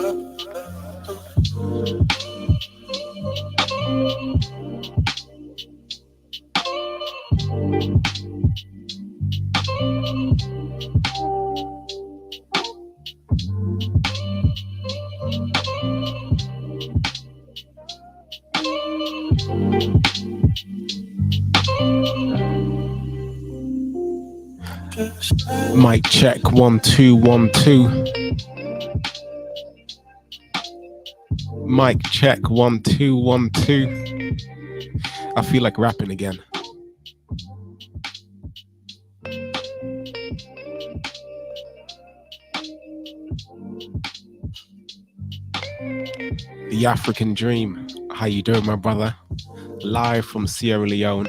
Mic check 1 2 1 2. Mic check 1 2 1 2. I feel like rapping again. The African Dream. How you doing, my brother? Live from Sierra Leone.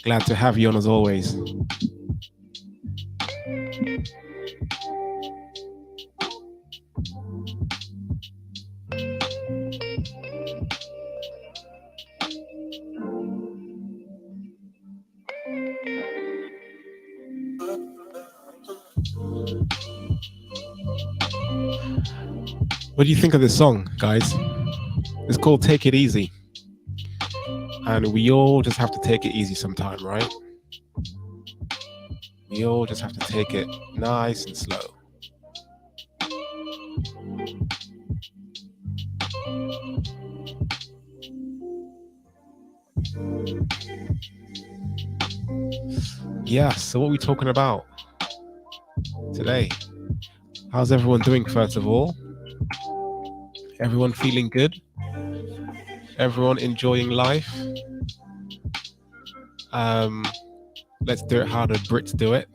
Glad to have you on as always. What do you think of this song, guys? It's called Take It Easy. And we all just have to take it easy sometime, right? We all just have to take it nice and slow. Yeah, so what are we talking about today? How's everyone doing, first of all? Everyone feeling good? Everyone enjoying life? Let's do it how the Brits do it.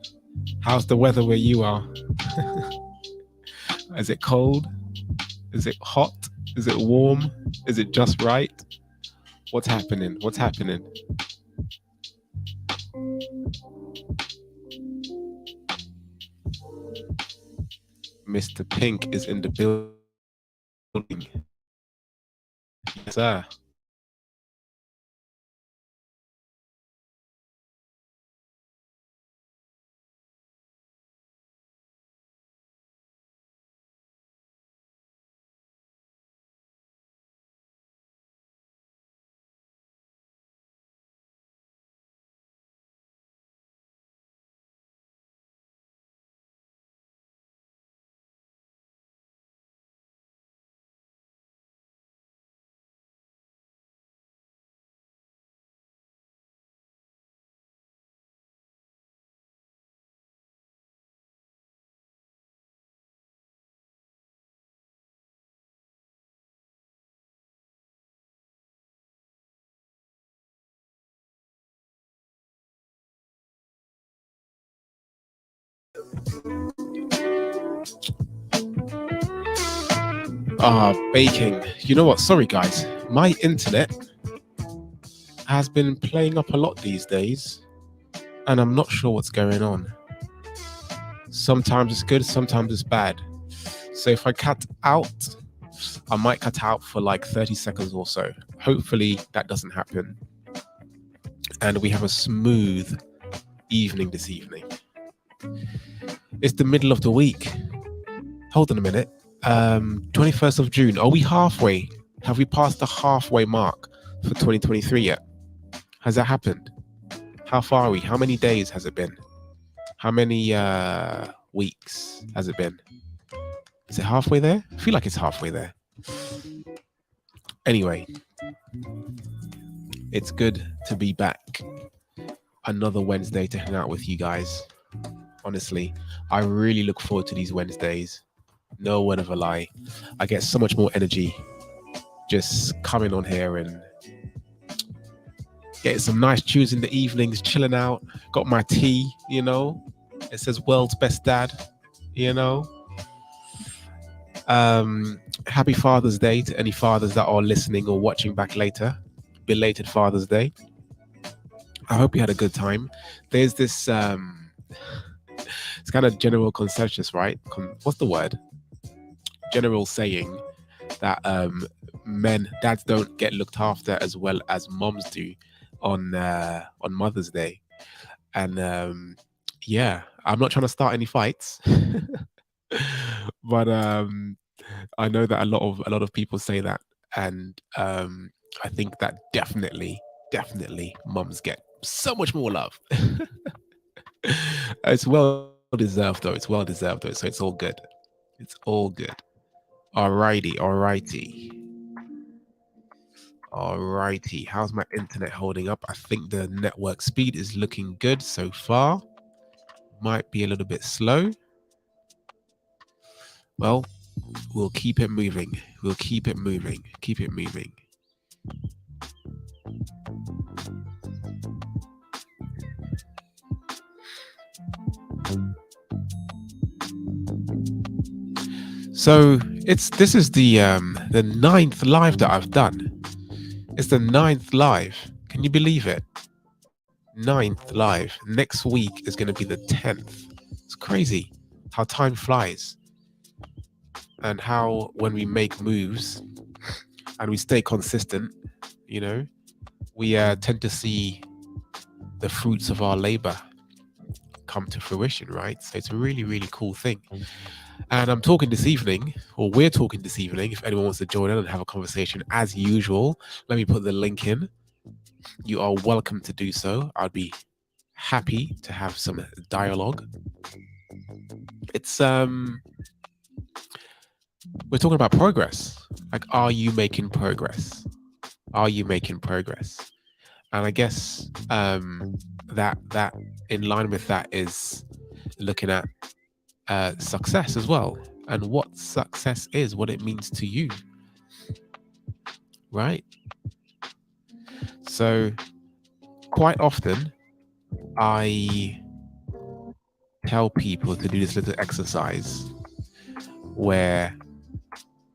How's the weather where you are? Is it cold? Is it hot? Is it warm? Is it just right? What's happening? What's happening? Mr. Pink is in the building. Yes, sir. Baking. You know what? Sorry, guys. My internet has been playing up a lot these days, and I'm not sure what's going on. Sometimes it's good, sometimes it's bad. So if I cut out, I might cut out for like 30 seconds or so. Hopefully that doesn't happen. And we have a smooth evening this evening. It's the middle of the week. Hold on a minute. 21st of June. Are we halfway? Have we passed the halfway mark for 2023 yet? Has that happened? How far are we? How many days has it been? How many weeks has it been? Is it halfway there? I feel like it's halfway there. Anyway, it's good to be back. Another Wednesday to hang out with you guys. Honestly, I really look forward to these Wednesdays. No word of a lie. I get so much more energy just coming on here and getting some nice tunes in the evenings, chilling out. Got my tea, you know. It says world's best dad, you know. Happy Father's Day to any fathers that are listening or watching back later. Belated Father's Day. I hope you had a good time. There's this it's kind of general consensus, right? What's the word? General saying that dads don't get looked after as well as moms do on Mother's Day. And yeah, I'm not trying to start any fights. But I know that a lot of people say that, and I think that definitely mums get so much more love. It's well deserved though. It's well deserved though. So it's all good. It's all good. Alrighty. Alrighty. How's my internet holding up? I think the network speed is looking good so far. Might be a little bit slow. Well, we'll keep it moving. We'll keep it moving. Keep it moving. So this is the 9th live that I've done. It's the 9th live. Can you believe it? 9th live. Next week is going to be the 10th. It's crazy how time flies, and how when we make moves and we stay consistent, we tend to see the fruits of our labor come to fruition, right? So it's a really, really cool thing. And I'm talking this evening, or we're talking this evening, if anyone wants to join in and have a conversation as usual, let me put the link in. You are welcome to do so. I'd be happy to have some dialogue. It's we're talking about progress. Like, are you making progress? Are you making progress? And I guess that in line with that is looking at success as well, and what success is, what it means to you, right? So quite often I tell people to do this little exercise where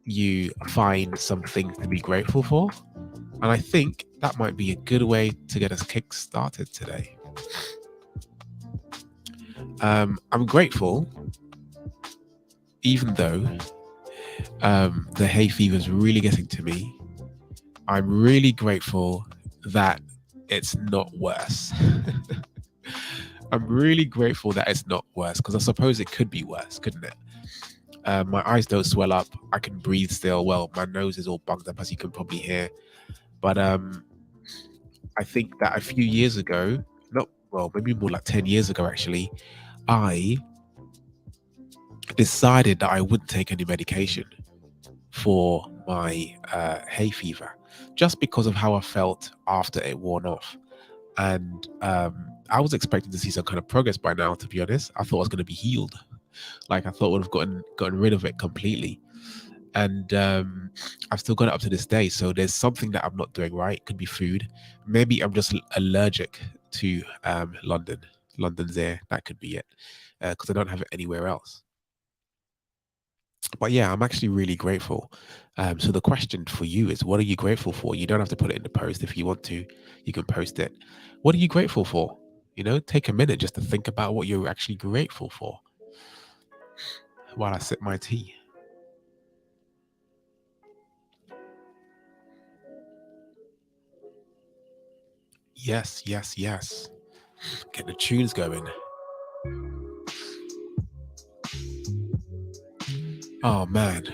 you find some things to be grateful for, and I think that might be a good way to get us kick started today. I'm grateful, even though the hay fever is really getting to me. I'm really grateful that it's not worse. I'm really grateful that it's not worse, because I suppose it could be worse, couldn't it? My eyes don't swell up. I can breathe still. Well, my nose is all bugged up, as you can probably hear. But I think that a few years ago, maybe more like 10 years ago, actually, I decided that I wouldn't take any medication for my hay fever, just because of how I felt after it worn off. And I was expecting to see some kind of progress by now, to be honest. I thought I was going to be healed. Like, I thought I would have gotten rid of it completely. And I've still got it up to this day. So there's something that I'm not doing right. It could be food. Maybe I'm just allergic to London's air. That could be it, because I don't have it anywhere else. But yeah, I'm actually really grateful. So the question for you is, what are you grateful for? You don't have to put it in the post. If you want to, you can post it. What are you grateful for? Take a minute just to think about what you're actually grateful for while I sip my tea. Yes. Get the tunes going. Oh man.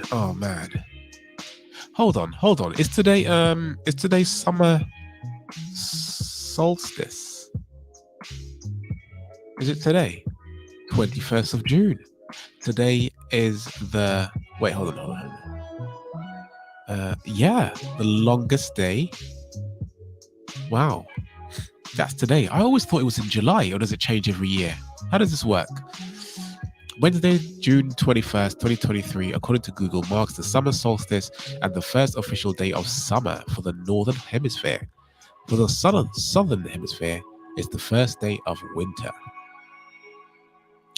Hold on. Is today summer solstice? Is it today? 21st of June. Today is the hold on. Yeah, the longest day. Wow. That's today. I always thought it was in July, or does it change every year? How does this work? Wednesday, June 21st, 2023, according to Google, marks the summer solstice and the first official day of summer for the Northern Hemisphere. For the Southern Hemisphere, it's the first day of winter.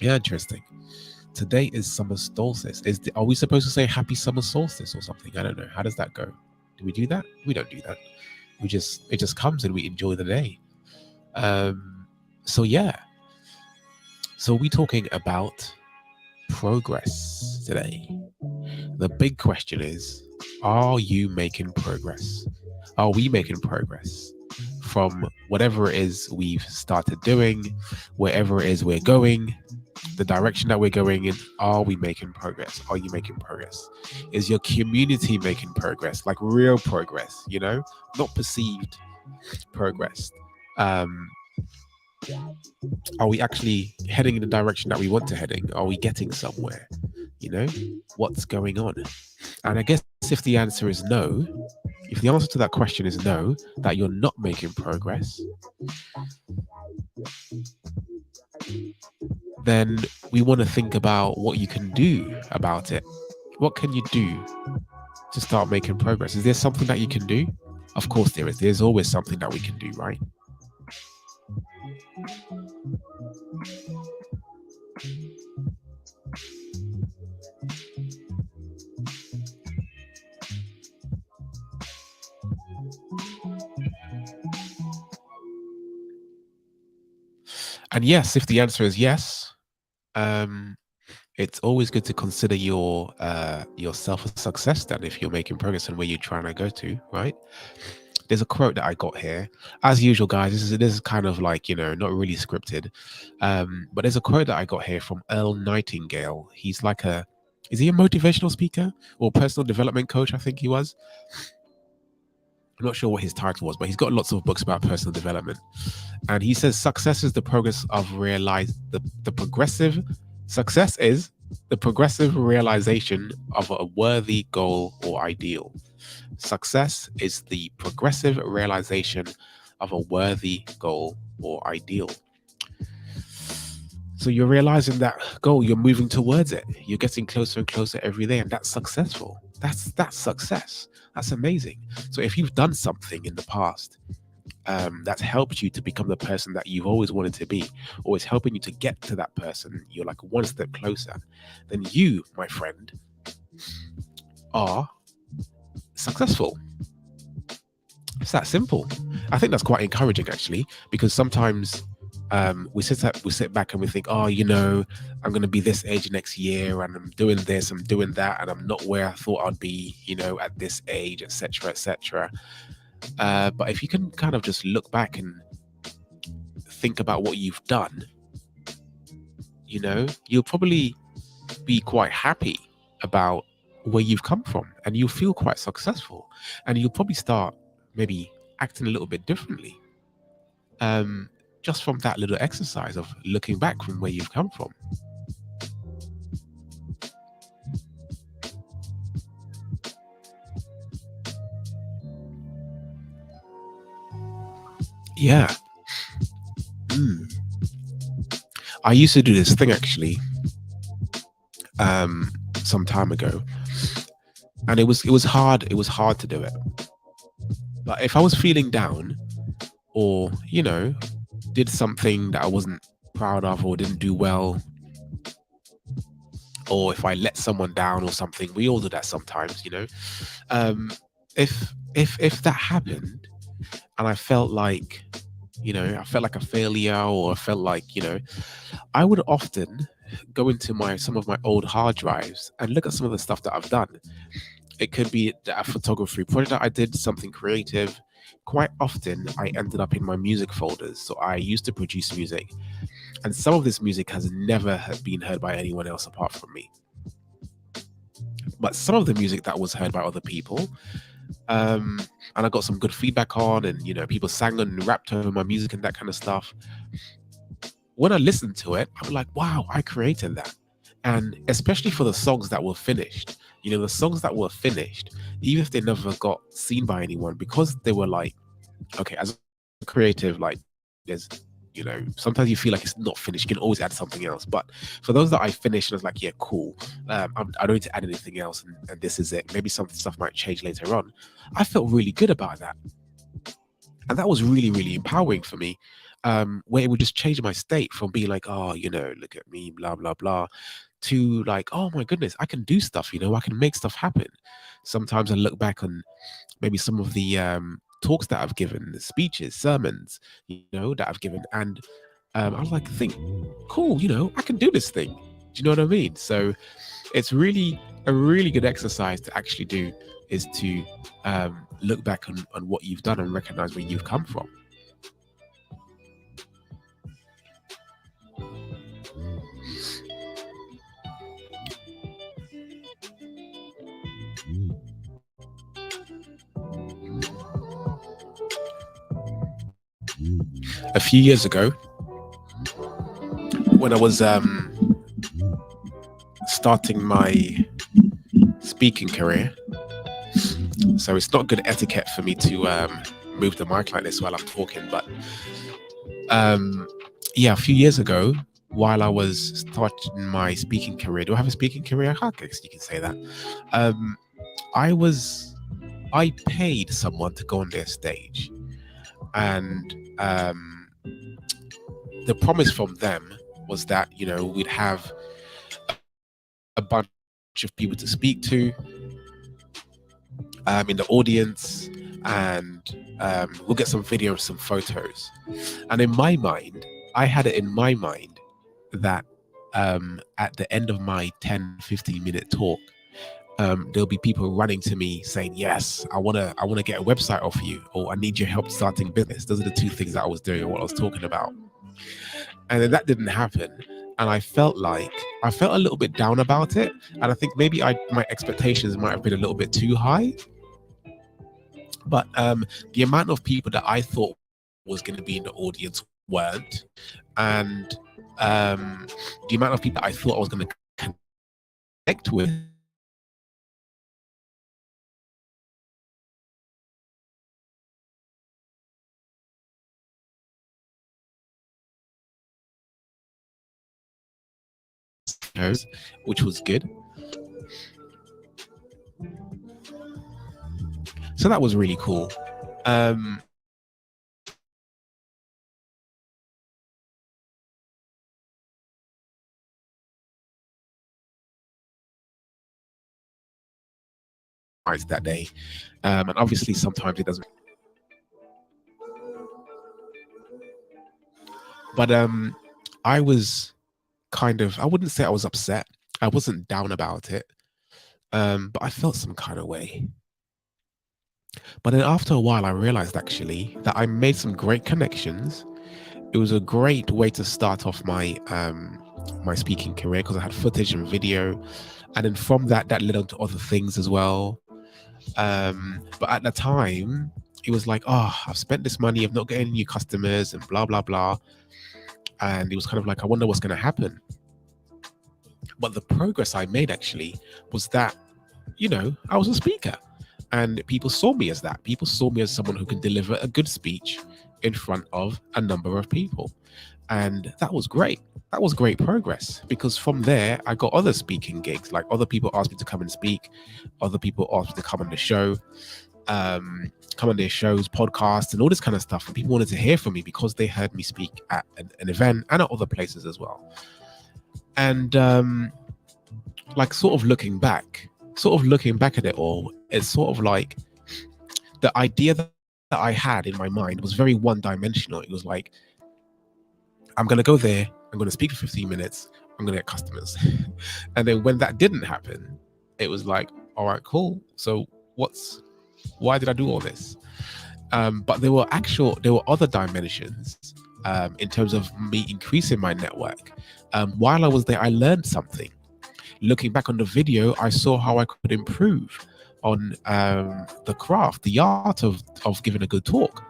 Yeah, interesting. Today is summer solstice. Are we supposed to say happy summer solstice or something? I don't know. How does that go? Do we do that? We don't do that. It just comes and we enjoy the day. So yeah. So we're talking about progress today. The big question is, are you making progress? Are we making progress from whatever it is we've started doing, wherever it is we're going? the direction that we're going in, are we making progress? Are you making progress? Is your community making progress, like real progress, not perceived progress? um are we actually heading in the direction that we want to heading? Are we getting somewhere? you know what's going on? And I guess if the answer is no, if the answer to that question is no, that you're not making progress, then we want to think about what you can do about it. What can you do to start making progress? Is there something that you can do? Of course there is. There's always something that we can do, right? And yes, if the answer is yes, um, it's always good to consider yourself a success then, if you're making progress and where you're trying to go to, right? There's a quote that I got here. As usual, guys, this is kind of like, not really scripted. But there's a quote that I got here from Earl Nightingale. Is he a motivational speaker or personal development coach? I think he was. I'm not sure what his title was, but he's got lots of books about personal development. And he says success is the progressive realization of a worthy goal or ideal. Success is the progressive realization of a worthy goal or ideal. So you're realizing that goal, you're moving towards it. You're getting closer and closer every day, and that's successful. That's success. That's amazing. So if you've done something in the past that's helped you to become the person that you've always wanted to be, always helping you to get to that person, you're like one step closer, then you, my friend, are successful. It's that simple. I think that's quite encouraging, actually, because sometimes we sit back and we think, oh, I'm going to be this age next year, and I'm doing this, I'm doing that, and I'm not where I thought I'd be, at this age, etc., etc. But if you can kind of just look back and think about what you've done, you'll probably be quite happy about where you've come from, and you'll feel quite successful, and you'll probably start maybe acting a little bit differently, just from that little exercise of looking back from where you've come from. Yeah. I used to do this thing, actually, some time ago, and it was hard to do it. But if I was feeling down, or did something that I wasn't proud of or didn't do well, or if I let someone down or something, we all do that sometimes, if that happened and I felt like a failure, or I felt like, I would often go into some of my old hard drives and look at some of the stuff that I've done. It could be a photography project that I did, something creative. Quite often I ended up in my music folders. So I used to produce music, and some of this music has never been heard by anyone else apart from me. But some of the music that was heard by other people, and I got some good feedback on, and people sang and rapped over my music and that kind of stuff. When I listened to it, I'm like, wow, I created that. And especially for the songs that were finished, the songs that were finished, even if they never got seen by anyone, because they were like, okay, as a creative, like, there's, sometimes you feel like it's not finished. You can always add something else. But for those that I finished, I was like, yeah, cool. I don't need to add anything else, and this is it. Maybe some stuff might change later on. I felt really good about that. And that was really, really empowering for me, where it would just change my state from being like, oh, look at me, blah, blah, blah, to like, oh my goodness, I can do stuff, I can make stuff happen. Sometimes I look back on maybe some of the talks that I've given, the speeches, sermons, that I've given, and I was like, think, cool, I can do this thing. Do you know what I mean? So it's really a really good exercise to actually do, is to look back on what you've done and recognize where you've come from. A few years ago, when I was starting my speaking career, so it's not good etiquette for me to move the mic like this while I'm talking, but yeah, a few years ago, while I was starting my speaking career, do I have a speaking career? I guess you can say that. Um, I paid someone to go on their stage, and the promise from them was that we'd have a bunch of people to speak to in the audience, and we'll get some video, some photos. And in my mind, I had it in my mind that at the end of my 10-15 minute talk, there'll be people running to me saying, yes, I want to get a website off you, or I need your help starting business. Those are the two things that I was doing and what I was talking about. And then that didn't happen. And I felt a little bit down about it. And I think maybe my expectations might have been a little bit too high. But the amount of people that I thought was going to be in the audience weren't. And the amount of people I thought I was going to connect with which was good. So that was really cool. That day, and obviously sometimes it doesn't. But I was I wouldn't say I was upset. I wasn't down about it, but I felt some kind of way. But then after a while, I realized actually that I made some great connections. It was a great way to start off my my speaking career because I had footage and video, and then from that led on to other things as well. But at the time, it was like, oh, I've spent this money, I'm not getting new customers, and blah blah blah. And it was kind of like, I wonder what's going to happen. But the progress I made actually was that, I was a speaker, and people saw me as that. People saw me as someone who can deliver a good speech in front of a number of people. And that was great. That was great progress, because from there I got other speaking gigs. Like, other people asked me to come and speak, other people asked me to come on the show, come on their shows, podcasts, and all this kind of stuff. And people wanted to hear from me because they heard me speak at an event and at other places as well. And like, sort of looking back at it all, it's sort of like the idea that I had in my mind was very one-dimensional. It was like, I'm going to go there, I'm going to speak for 15 minutes, I'm going to get customers. And then when that didn't happen, it was like, all right, cool. So why did I do all this? But there were other dimensions in terms of me increasing my network. While I was there, I learned something. Looking back on the video, I saw how I could improve on the craft, the art of giving a good talk.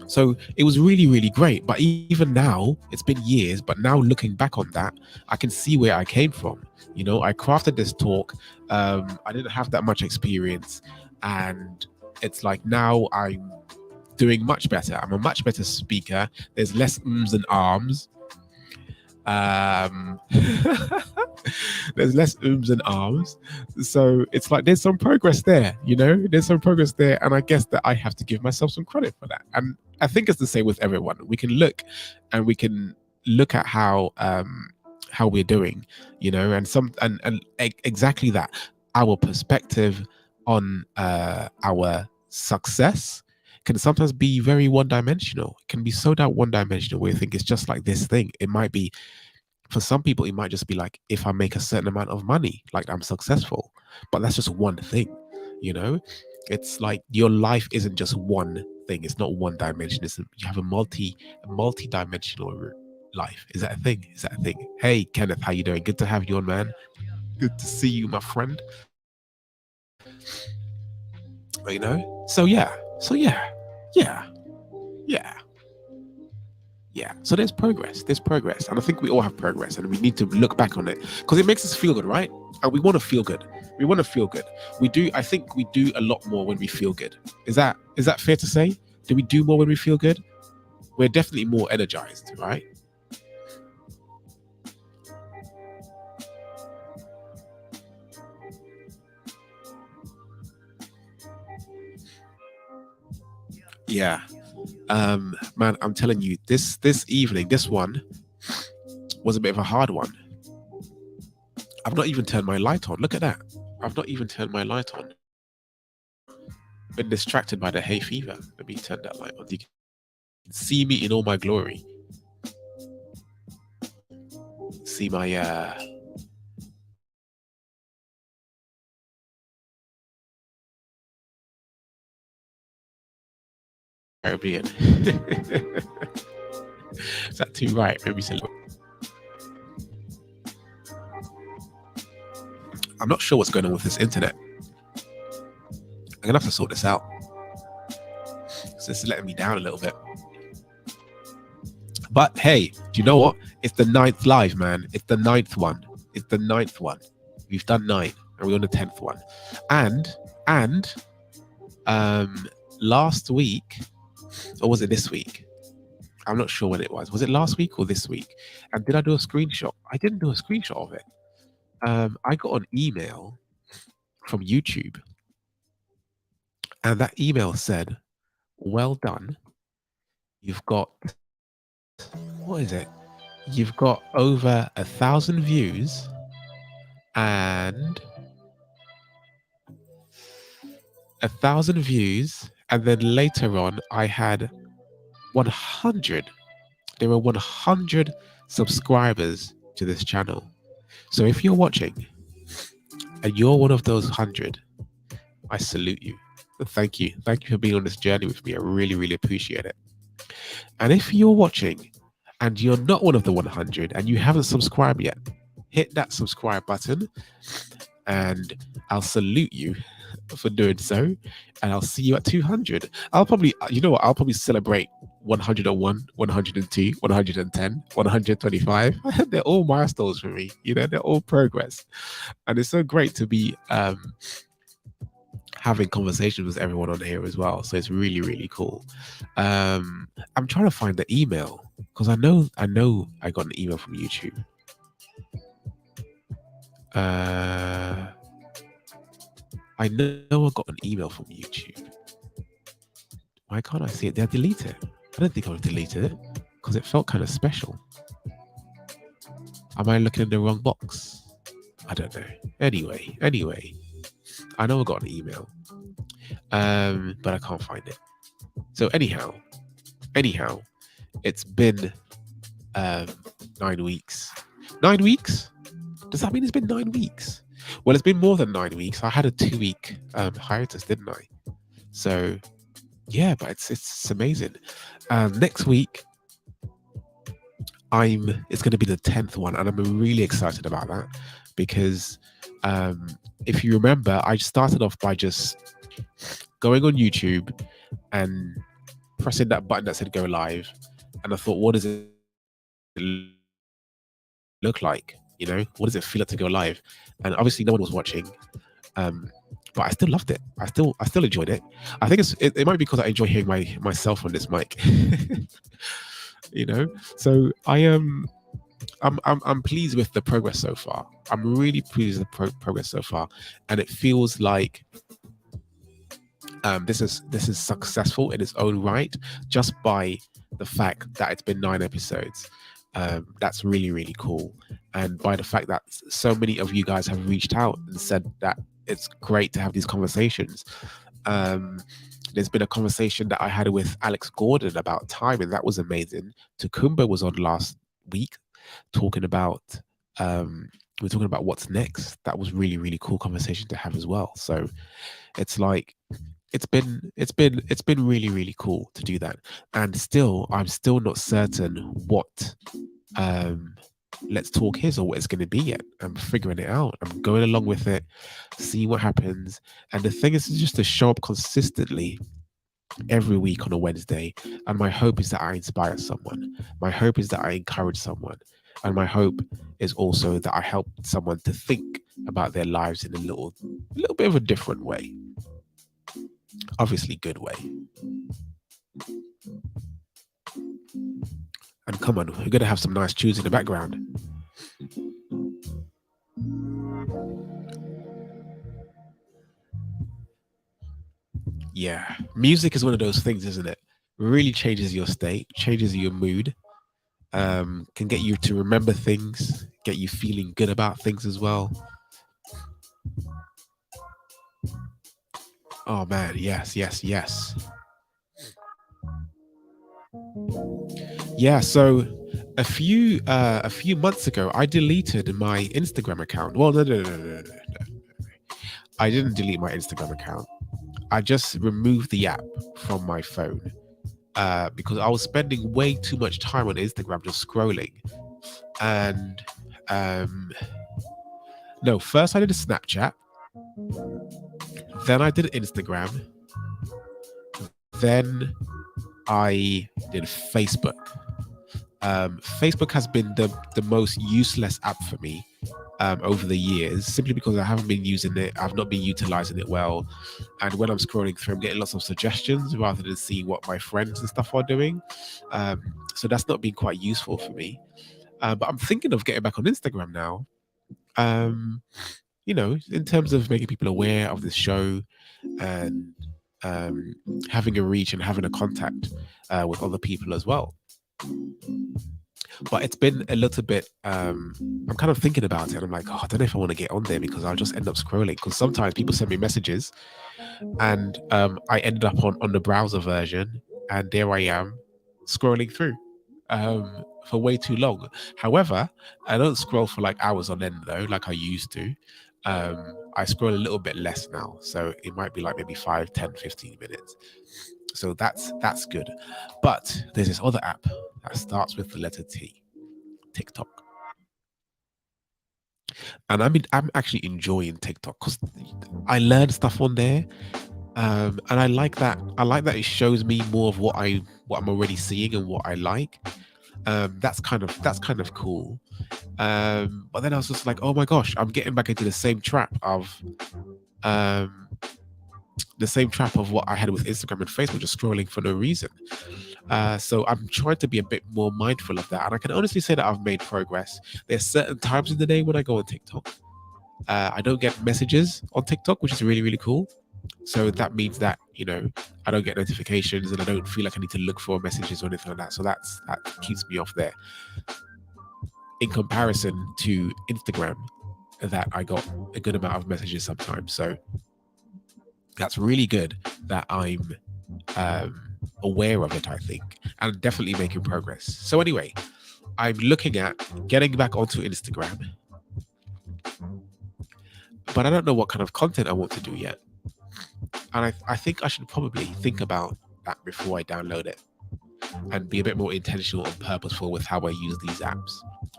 So it was really, really great. But even now, it's been years, but now looking back on that, I can see where I came from. I crafted this talk. I didn't have that much experience. And it's like, now I'm doing much better. I'm a much better speaker. There's less ums and arms. There's less ums and arms. So it's like, there's some progress there, there's some progress there. And I guess that I have to give myself some credit for that. And I think it's the same with everyone. We can look at how we're doing, and exactly that. Our perspective on our success can sometimes be very one-dimensional. It can be so that one-dimensional where you think it's just like this thing. It might be, for some people, it might just be like, if I make a certain amount of money, like, I'm successful. But that's just one thing, It's like, your life isn't just one thing. It's not one dimension. You have a multi-dimensional life. Is that a thing? Hey, Kenneth, how you doing? Good to have you on, man. Good to see you, my friend. So yeah. Yeah. Yeah. So there's progress. There's progress. And I think we all have progress and we need to look back on it because it makes us feel good, right? And we want to feel good. We want to feel good. We do, I think we do a lot more when we feel good. Is that fair to say? Do we do more when we feel good? We're definitely more energized, right? Yeah. Man, I'm telling you, this evening, this one was a bit of a hard one. I've not even turned my light on. Look at that. I've not even turned my light on. Been distracted by the hay fever. Let me turn that light on. You can see me in all my glory. See my Caribbean. Is that too right? Maybe it's a little. I'm not sure what's going on with this internet. I'm gonna have to sort this out. So this is letting me down a little bit. But hey, do you know what? It's the 9th live, man. It's the 9th one. It's the 9th one. We've done 9, and we're on the 10th one. And last week, or was it this week? I'm not sure when it was. Was it last week or this week? And did I do a screenshot? I didn't do a screenshot of it. I got an email from YouTube, and that email said, "Well done. You've got, what is it? You've got over 1,000 views and 1,000 views." And then later on, I had 100. There were 100 subscribers to this channel. So if you're watching and you're one of those 100, I salute you. Thank you. Thank you for being on this journey with me. I really, really appreciate it. And if you're watching and you're not one of the 100 and you haven't subscribed yet, hit that subscribe button and I'll salute you for doing so. And I'll see you at 200. I'll probably, you know what, I'll probably celebrate 101, 102, 110, 125. They're all milestones for me. You know, they're all progress. And it's so great to be having conversations with everyone on here as well. So it's really, really cool. I'm trying to find the email because I know I got an email from YouTube. I know I got an email from YouTube. Why can't I see it? Did I delete it? I don't think I deleted it because it felt kind of special. Am I looking in the wrong box? I don't know. Anyway, I know I got an email, but I can't find it. So anyhow, it's been 9 weeks. 9 weeks? Does that mean it's been 9 weeks? Well, it's been more than 9 weeks. I had a 2-week hiatus, didn't I? So yeah, but it's amazing. Next week, it's going to be the 10th one, and I'm really excited about that because if you remember, I started off by just going on YouTube and pressing that button that said go live, and I thought, what does it look like? You know, what does it feel like to go live? And obviously, no one was watching. But I still loved it. I still enjoyed it. I think it might be because I enjoy hearing myself on this mic. You know, so I'm pleased with the progress so far. I'm really pleased with the progress so far, and it feels like this is successful in its own right, just by the fact that it's been 9 episodes. That's really, really cool, and by the fact that so many of you guys have reached out and said that it's great to have these conversations. There's been a conversation that I had with Alex Gordon about time, and that was amazing. Takumba was on last week talking about we're talking about what's next. That was really, really cool conversation to have as well. So it's like it's been really, really cool to do that. And still, I'm still not certain what Let's Talk is or what it's going to be yet. I'm figuring it out. I'm going along with it, seeing what happens. And the thing is just to show up consistently every week on a Wednesday. And my hope is that I inspire someone. My hope is that I encourage someone. And my hope is also that I help someone to think about their lives in a little bit of a different way. Obviously, good way. And come on, we're going to have some nice tunes in the background. Yeah, music is one of those things, isn't it? Really changes your state, changes your mood, can get you to remember things, get you feeling good about things as well. Oh man, yes, yes, yes. Yeah, so a few months ago, I deleted my Instagram account. Well, no. I didn't delete my Instagram account. I just removed the app from my phone because I was spending way too much time on Instagram just scrolling. And no, first I did a Snapchat, then I did Instagram, then I did Facebook. Facebook has been the most useless app for me over the years, simply because I haven't been using it. I've not been utilizing it well. And when I'm scrolling through, I'm getting lots of suggestions rather than seeing what my friends and stuff are doing. So that's not been quite useful for me. But I'm thinking of getting back on Instagram now. In terms of making people aware of this show and having a reach and having a contact with other people as well. But it's been a little bit, I'm kind of thinking about it, and I'm like, I don't know if I want to get on there because I'll just end up scrolling, because sometimes people send me messages and I ended up on the browser version, and there I am scrolling through for way too long. However, I don't scroll for like hours on end though, like I used to. I scroll a little bit less now, so it might be like maybe 5, 10, 15 minutes. So that's good. But there's this other app that starts with the letter T, TikTok. And I'm actually enjoying TikTok because I learn stuff on there. And I like that. I like that it shows me more of what I'm already seeing and what I like. That's kind of cool. But then I was just like, oh my gosh, I'm getting back into the same trap of what I had with Instagram and Facebook, just scrolling for no reason. So I'm trying to be a bit more mindful of that. And I can honestly say that I've made progress. There's certain times in the day when I go on TikTok. I don't get messages on TikTok, which is really, really cool. So that means that, I don't get notifications and I don't feel like I need to look for messages or anything like that. So that keeps me off there. In comparison to Instagram, that I got a good amount of messages sometimes. So that's really good that I'm aware of it, I think, and definitely making progress. So anyway, I'm looking at getting back onto Instagram, but I don't know what kind of content I want to do yet. And I think I should probably think about that before I download it and be a bit more intentional and purposeful with how I use these apps.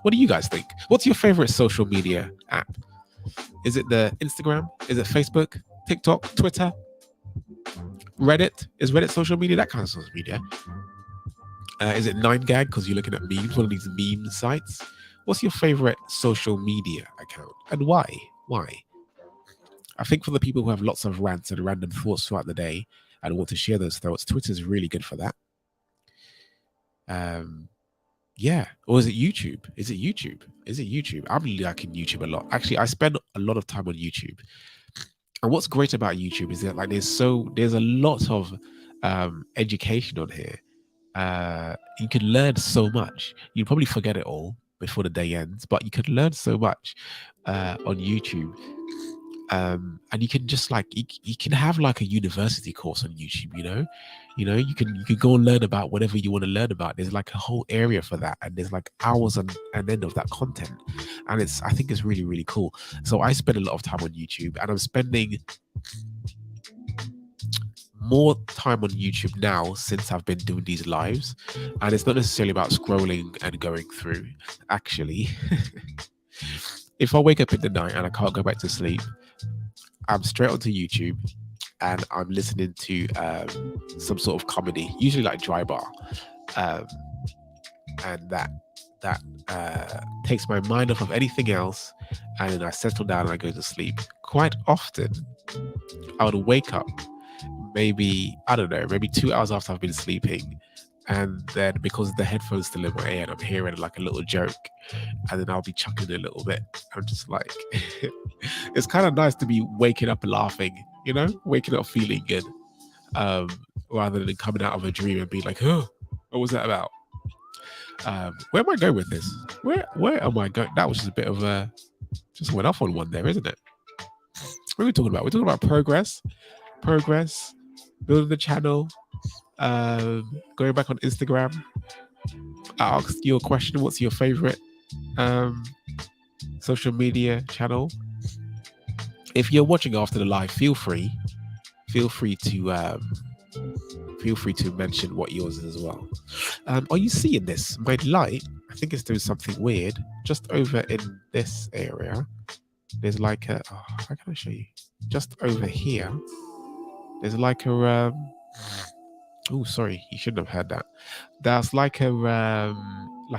What do you guys think? What's your favorite social media app? Is it the Instagram? Is it Facebook, TikTok, Twitter, Reddit? Is Reddit social media? That kind of social media. Is it 9gag because you're looking at memes, one of these meme sites? What's your favorite social media account and why? Why? I think for the people who have lots of rants and random thoughts throughout the day and want to share those thoughts, Twitter is really good for that. Yeah. Or is it YouTube? Is it YouTube? I'm liking YouTube a lot. Actually, I spend a lot of time on YouTube. And what's great about YouTube is that like there's a lot of education on here. You can learn so much. You probably forget it all before the day ends, but you can learn so much on YouTube. And you can just like you can have like a university course on YouTube, you can go and learn about whatever you want to learn about. There's like a whole area for that, and there's like hours and end of that content, and I think it's really, really cool. So I spend a lot of time on YouTube, and I'm spending more time on YouTube now since I've been doing these lives. And it's not necessarily about scrolling and going through. Actually, if I wake up in the night and I can't go back to sleep, I'm straight onto YouTube, and I'm listening to some sort of comedy, usually like Dry Bar, um, and that takes my mind off of anything else, and then I settle down and I go to sleep. Quite often, I would wake up maybe, I don't know, maybe 2 hours after I've been sleeping, and then because the headphones still in my ear and I'm hearing like a little joke, and then I'll be chuckling a little bit. I'm just like, it's kind of nice to be waking up laughing, waking up feeling good, rather than coming out of a dream and being like, oh, what was that about? Where am I going with this? Where am I going? That was just a bit of a, just went off on one there, isn't it? What are we talking about? We're talking about progress, building the channel, going back on Instagram. I asked you a question. What's your favorite social media channel? If you're watching after the live, feel free to mention what yours is as well. Are you seeing this? My light, I think it's doing something weird. Just over in this area, there's like a, how can I show you? Just over here, there's like a, oh, sorry, you shouldn't have heard that. There's like a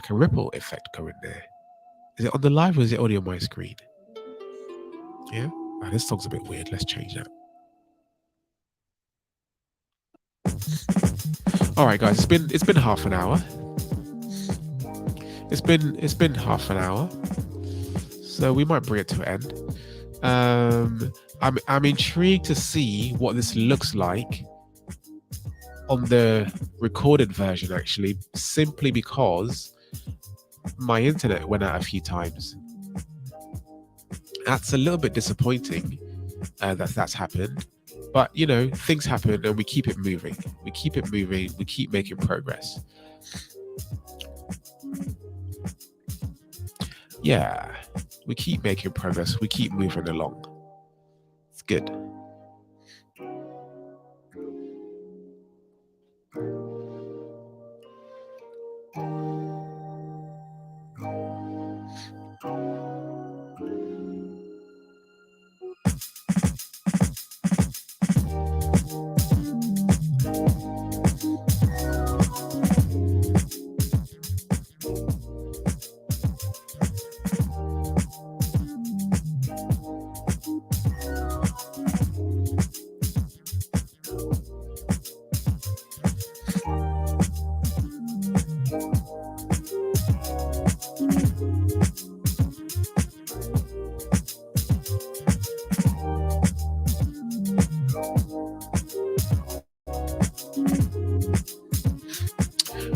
ripple effect going there. Is it on the live or is it only on my screen? Yeah? Oh, this song's a bit weird. Let's change that. All right, guys, it's been half an hour. It's been half an hour, so we might bring it to an end. I'm intrigued to see what this looks like on the recorded version, actually, simply because my internet went out a few times. That's a little bit disappointing that's happened. But, things happen and we keep it moving. We keep making progress. Yeah, we keep making progress. We keep moving along. It's good.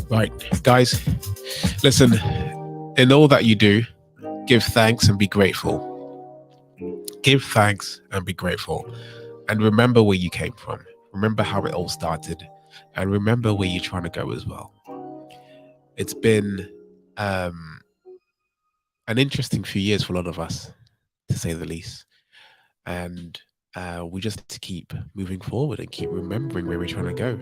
Right, guys, listen, in all that you do, give thanks and be grateful. Give thanks and be grateful. And remember where you came from. Remember how it all started. And remember where you're trying to go as well. It's been an interesting few years for a lot of us, to say the least. And we just have to keep moving forward and keep remembering where we're trying to go.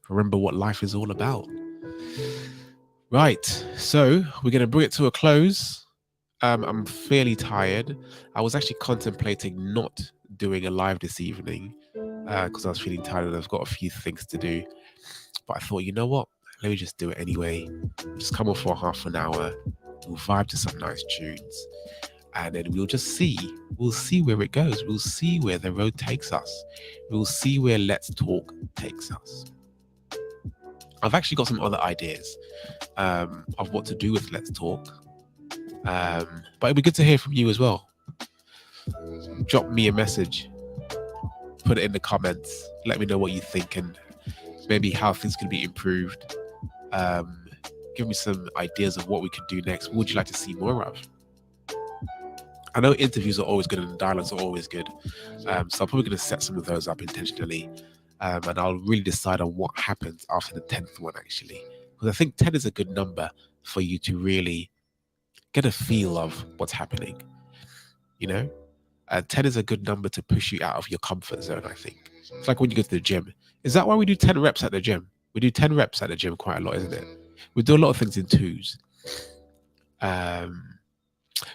Remember what life is all about. Right, so we're going to bring it to a close. I'm fairly tired. I was actually contemplating not doing a live this evening because I was feeling tired and I've got a few things to do. But I thought, you know what? Let me just do it anyway. Just come on for half an hour. We'll vibe to some nice tunes. And then we'll just see. We'll see where it goes. We'll see where the road takes us. We'll see where Let's Talk takes us. I've actually got some other ideas of what to do with Let's Talk. But it'd be good to hear from you as well. Drop me a message. Put it in the comments. Let me know what you think and maybe how things can be improved. Give me some ideas of what we could do next. What would you like to see more of? I know interviews are always good and dialogues are always good. So I'm probably going to set some of those up intentionally. And I'll really decide on what happens after the 10th one, actually. Because I think 10 is a good number for you to really get a feel of what's happening. 10 is a good number to push you out of your comfort zone, I think. It's like when you go to the gym. Is that why we do 10 reps at the gym? We do 10 reps at the gym quite a lot, isn't it? We do a lot of things in twos.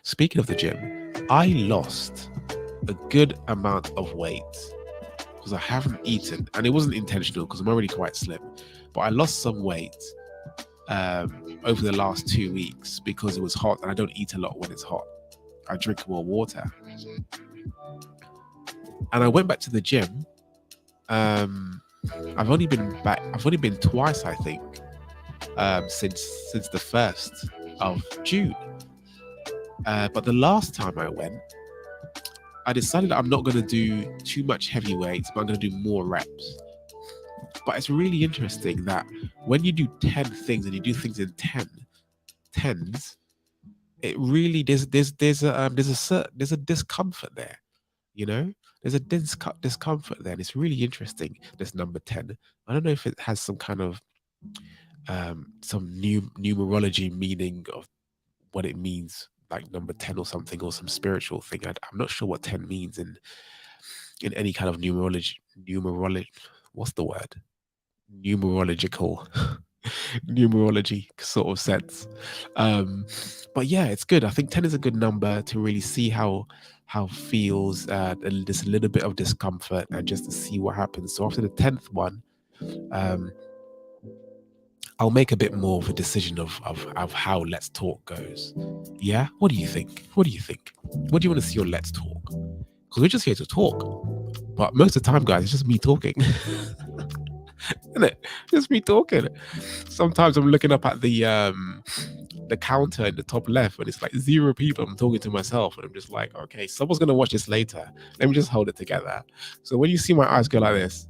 Speaking of the gym, I lost a good amount of weight because I haven't eaten, and it wasn't intentional because I'm already quite slim, but I lost some weight over the last 2 weeks because it was hot, and I don't eat a lot when it's hot. I drink more water, and I went back to the gym. I've only been twice, I think, since the 1st of June. But the last time I went, I decided that I'm not going to do too much heavy weights, but I'm going to do more reps. But it's really interesting that when you do 10 things and you do things in tens, it really there's a discomfort there, you know. There's a discomfort there, and it's really interesting. This number 10. I don't know if it has some kind of some new numerology meaning of what it means, like number 10 or something, or some spiritual thing. I'm not sure what 10 means in any kind of numerology. What's the word? Numerological numerology sort of sense. But yeah, it's good. I think 10 is a good number to really see how feels, there's a little bit of discomfort, and just to see what happens. So after the 10th one, I'll make a bit more of a decision of how Let's Talk goes. Yeah? What do you think? What do you want to see on Let's Talk? Because we're just here to talk. But most of the time, guys, it's just me talking. Isn't it? Just me talking. Sometimes I'm looking up at the counter in the top left, and it's like 0 people. I'm talking to myself, and I'm just like, okay, someone's going to watch this later. Let me just hold it together. So when you see my eyes go like this,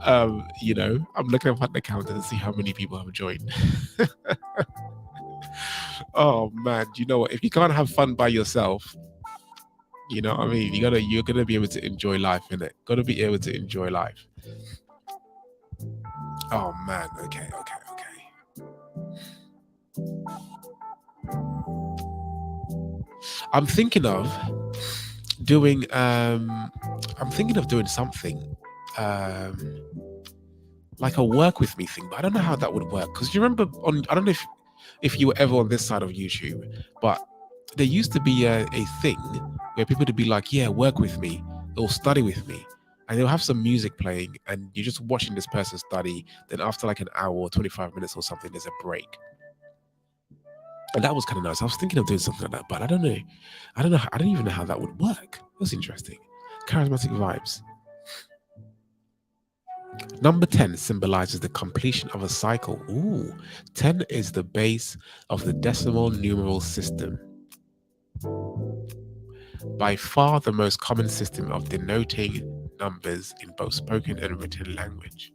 I'm looking up at the counter to see how many people have joined. Oh man, you know what? If you can't have fun by yourself, you know what I mean? You're gonna be able to enjoy life, innit? Gotta be able to enjoy life. Oh man, okay. I'm thinking of doing something like a work with me thing, but I don't know how that would work. Because you remember I don't know if you were ever on this side of YouTube, but there used to be a thing where people would be like, yeah, work with me or study with me, and they'll have some music playing, and you're just watching this person study. Then after like an hour or 25 minutes or something, there's a break. And that was kind of nice. I was thinking of doing something like that, but I don't know. I don't even know how that would work. That's interesting. Charismatic vibes. Number 10 symbolizes the completion of a cycle. Ooh, 10 is the base of the decimal numeral system. By far the most common system of denoting numbers in both spoken and written language.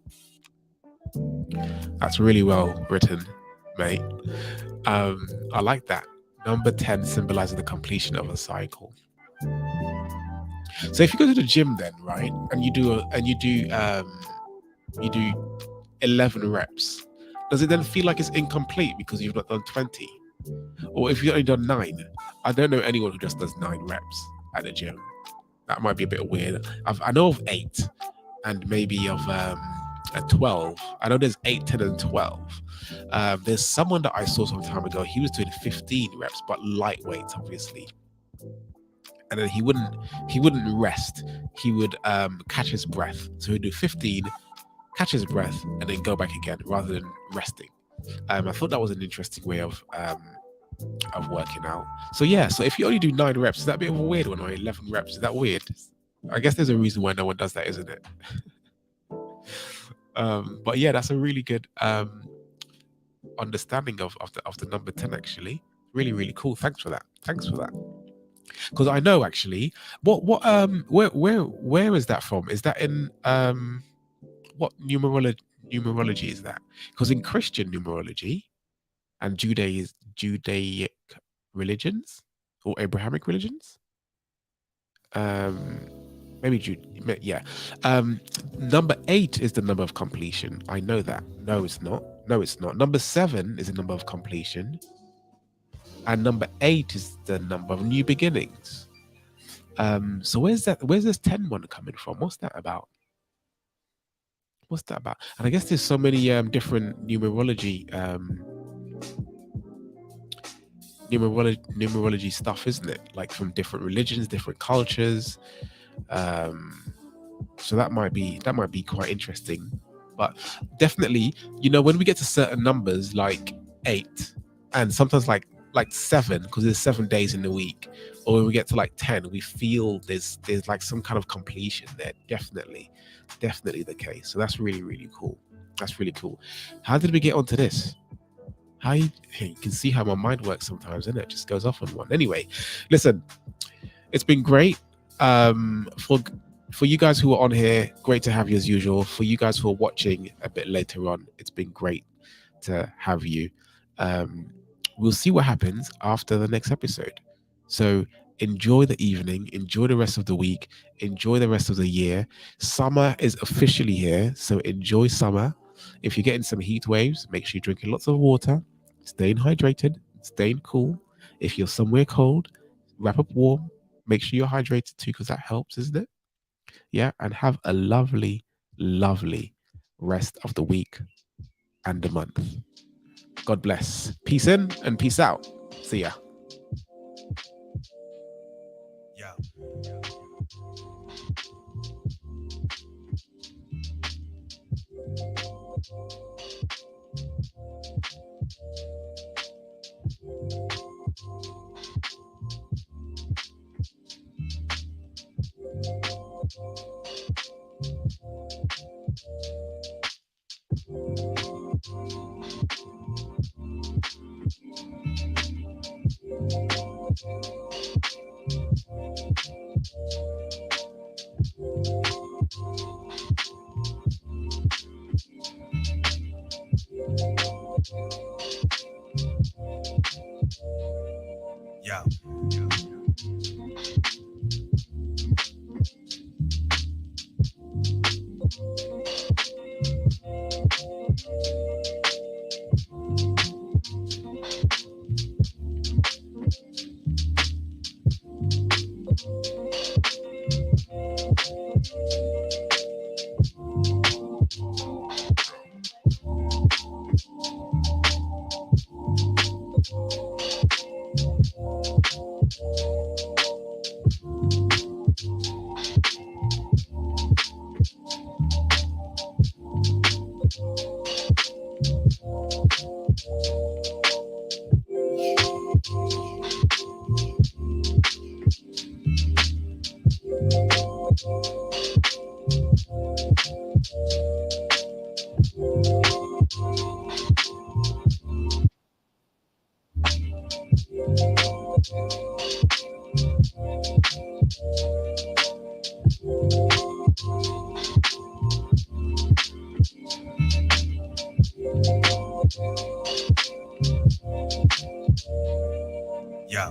That's really well written, mate. I like that. Number 10 symbolizes the completion of a cycle. So if you go to the gym then, right, and you do 11 reps, does it then feel like it's incomplete because you've not done 20? Or if you've only done 9? I don't know anyone who just does 9 reps at the gym. That might be a bit weird. I know of 8 and maybe of 12. I know there's 8, 10, and 12. There's someone that I saw some time ago. He was doing 15 reps, but lightweight, obviously. And then he wouldn't rest. He would catch his breath. So he'd do 15, catch his breath, and then go back again rather than resting. I thought that was an interesting way of working out. So yeah, so if you only do 9 reps, is that a bit of a weird one, or 11 reps? Is that weird? I guess there's a reason why no one does that, isn't it? But yeah, that's a really good understanding of the number 10. Actually, really, really cool. Thanks for that. Because I know actually, where is that from? Is that in what numerology is that? Because in Christian numerology and Judaic religions or Abrahamic religions, number 8 is the number of completion. I know that. No, it's not. Number 7 is the number of completion, and number 8 is the number of new beginnings. So where's this 10 one coming from? What's that about? And I guess there's so many different numerology numerology stuff, isn't it? Like from different religions, different cultures. So that might be quite interesting. But definitely, when we get to certain numbers like 8, and sometimes like 7, because there's 7 days in the week, or when we get to like 10, we feel there's like some kind of completion there. Definitely the case. So that's really, really cool. That's really cool. How did we get onto this? Hey, you can see how my mind works sometimes, and it just goes off on one. Anyway, listen, it's been great. For you guys who are on here, great to have you as usual. For you guys who are watching a bit later on, it's been great to have you. We'll see what happens after the next episode. So enjoy the evening, enjoy the rest of the week, enjoy the rest of the year. Summer is officially here, so enjoy summer. If you're getting some heat waves, make sure you're drinking lots of water, staying hydrated, staying cool. If you're somewhere cold, wrap up warm. Make sure you're hydrated too, because that helps, isn't it? Yeah, and have a lovely, lovely rest of the week and the month. God bless. Peace in and peace out. See ya. Yeah. Yeah. Yeah.